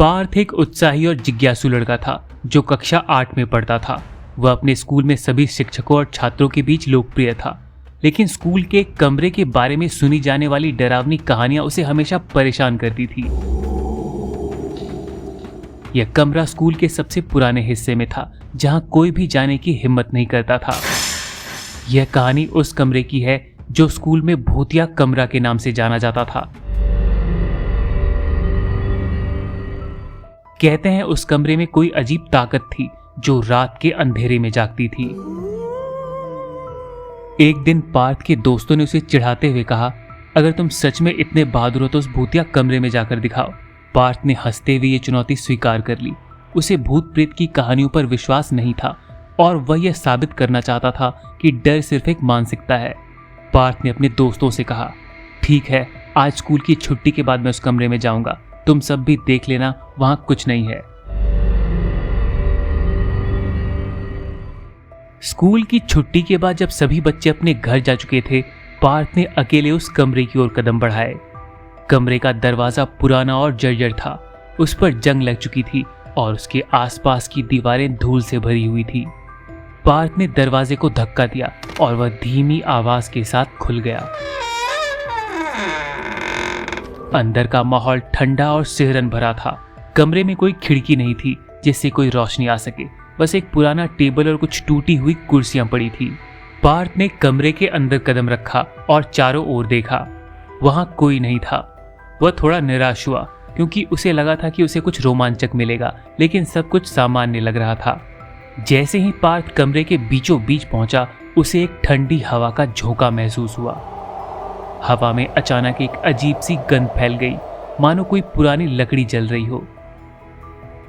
पार्थ एक उत्साही और जिज्ञासु लड़का था जो कक्षा 8 में पढ़ता था। वह अपने स्कूल में सभी शिक्षकों और छात्रों के बीच लोकप्रिय था, लेकिन स्कूल के एक कमरे के बारे में सुनी जाने वाली डरावनी कहानियां उसे हमेशा परेशान करती थी। यह कमरा स्कूल के सबसे पुराने हिस्से में था, जहां कोई भी जाने की हिम्मत नहीं करता था। यह कहानी उस कमरे की है जो स्कूल में भूतिया कमरा के नाम से जाना जाता था। कहते हैं उस कमरे में कोई अजीब ताकत थी जो रात के अंधेरे में जागती थी। एक दिन पार्थ के दोस्तों ने उसे चिढ़ाते हुए कहा, अगर तुम सच में इतने बहादुर हो तो उस भूतिया कमरे में जाकर दिखाओ। पार्थ ने हंसते हुए ये चुनौती स्वीकार कर ली। उसे भूत प्रेत की कहानियों पर विश्वास नहीं था और वह यह साबित करना चाहता था कि डर सिर्फ एक मानसिकता है। पार्थ ने अपने दोस्तों से कहा, ठीक है, आज स्कूल की छुट्टी के बाद मैं उस कमरे में जाऊंगा, तुम सब भी देख लेना, वहां कुछ नहीं है। स्कूल की छुट्टी के बाद जब सभी बच्चे अपने घर जा चुके थे, पार्थ ने अकेले उस कमरे की ओर कदम बढ़ाए। कमरे का दरवाजा पुराना और जर्जर था, उस पर जंग लग चुकी थी और उसके आसपास की दीवारें धूल से भरी हुई थी। पार्थ ने दरवाजे को धक्का दिया और वह धीमी आवाज के साथ खुल गया। अंदर का माहौल ठंडा और सिहरन भरा था। कमरे में कोई खिड़की नहीं थी जिससे कोई रोशनी आ सके, बस एक पुराना टेबल और कुछ टूटी हुई कुर्सियां पड़ी थी। पार्थ ने कमरे के अंदर कदम रखा और चारों ओर देखा। वहां कोई नहीं था। वह थोड़ा निराश हुआ क्योंकि उसे लगा था कि उसे कुछ रोमांचक मिलेगा, लेकिन सब कुछ सामान्य लग रहा था। जैसे ही पार्थ कमरे के बीचों बीच पहुंचा, उसे एक ठंडी हवा का झोंका महसूस हुआ। हवा में अचानक एक अजीब सी गंध फैल गई, मानो कोई पुरानी लकड़ी जल रही हो।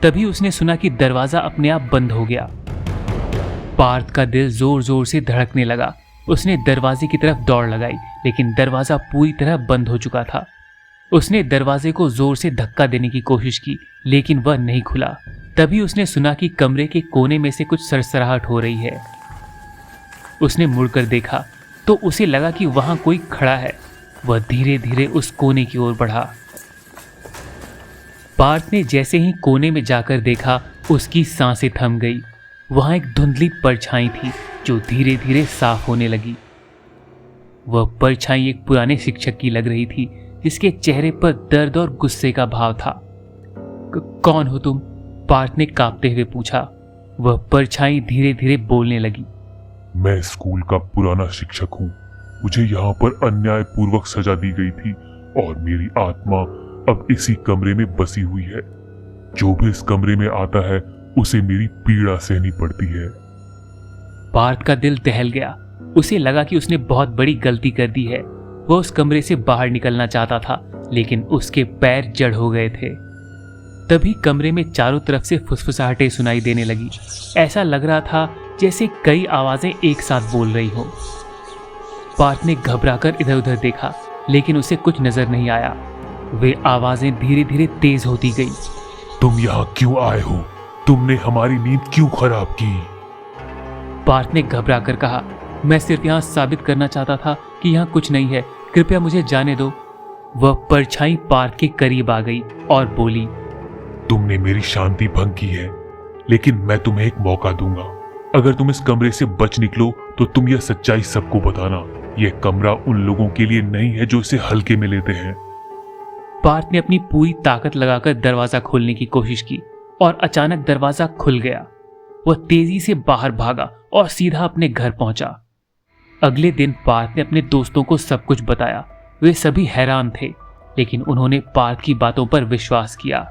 तभी उसने सुना कि दरवाजा अपने आप बंद हो गया। पार्थ का दिल जोर जोर से धड़कने लगा। उसने दरवाजे की तरफ दौड़ लगाई, लेकिन दरवाजा पूरी तरह बंद हो चुका था। उसने दरवाजे को जोर से धक्का देने की कोशिश की, लेकिन वह नहीं खुला। तभी उसने सुना कि कमरे के कोने में से कुछ सरसराहट हो रही है। उसने मुड़कर देखा तो उसे लगा कि वहां कोई खड़ा है। वह धीरे धीरे उस कोने की ओर बढ़ा। पार्थ ने जैसे ही कोने में जाकर देखा, उसकी सांसें थम गई। वहां एक धुंधली परछाई थी जो धीरे धीरे साफ होने लगी। वह परछाई एक पुराने शिक्षक की लग रही थी, जिसके चेहरे पर दर्द और गुस्से का भाव था। कौन हो तुम? पार्थ ने कांपते हुए पूछा। वह परछाई धीरे धीरे बोलने लगी। मैं स्कूल का पुराना शिक्षक हूँ। मुझे यहाँ पर अन्याय पूर्वक सजा दी गई थी और मेरी आत्मा अब इसी कमरे में बसी हुई है। जो भी इस कमरे में आता है उसे मेरी पीड़ा सहनी पड़ती है। पार्थ का दिल दहल गया। उसे लगा कि उसने बहुत बड़ी गलती कर दी है। वह उस कमरे से बाहर निकलना चाहता था, लेकिन उसके पैर जड़ हो गए थे। तभी कमरे में चारों तरफ से फुसफुसाहटें सुनाई देने लगी। ऐसा लग रहा था जैसे कई आवाजें एक साथ बोल रही हों। पार्थ ने घबराकर इधर उधर देखा, लेकिन उसे कुछ नजर नहीं आया। वे आवाजें धीरे धीरे तेज होती गई। तुम यहाँ क्यों आए हो? तुमने हमारी नींद क्यों खराब की? पार्थ ने घबराकर कहा, मैं सिर्फ यहाँ साबित करना चाहता था कि यहाँ कुछ नहीं है, कृपया मुझे जाने दो। वह परछाई पार्थ के करीब आ गई और बोली, तुमने मेरी शांति भंग की है, लेकिन मैं तुम्हें एक मौका दूंगा। अगर तुम इस कमरे से बच निकलो तो तुम यह सच्चाई सबको बताना। यह कमरा उन लोगों के लिए नहीं है जो इसे हल्के में लेते हैं। पार्थ ने अपनी पूरी ताकत लगाकर दरवाजा खोलने की कोशिश की और अचानक दरवाजा खुल गया। वह तेजी से बाहर भागा और सीधा अपने घर पहुंचा। अगले दिन पार्थ ने अपने दोस्तों को सब कुछ बताया। वे सभी हैरान थे, लेकिन उन्होंने पार्थ की बातों पर विश्वास किया।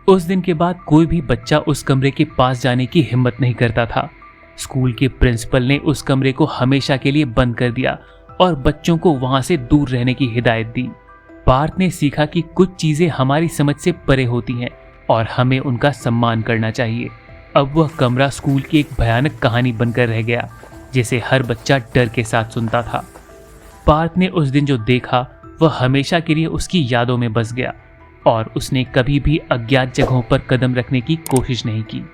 उस दिन के बाद कोई भी बच्चा उस कमरे के पास जाने की हिम्मत नहीं करता था। स्कूल के प्रिंसिपल ने उस कमरे को हमेशा के लिए बंद कर दिया और बच्चों को वहां से दूर रहने की हिदायत दी। पार्थ ने सीखा कि कुछ चीजें हमारी समझ से परे होती हैं और हमें उनका सम्मान करना चाहिए। अब वह कमरा स्कूल की एक भयानक कहानी बनकर रह गया, जिसे हर बच्चा डर के साथ सुनता था। पार्थ ने उस दिन जो देखा वह हमेशा के लिए उसकी यादों में बस गया और उसने कभी भी अज्ञात जगहों पर कदम रखने की कोशिश नहीं की।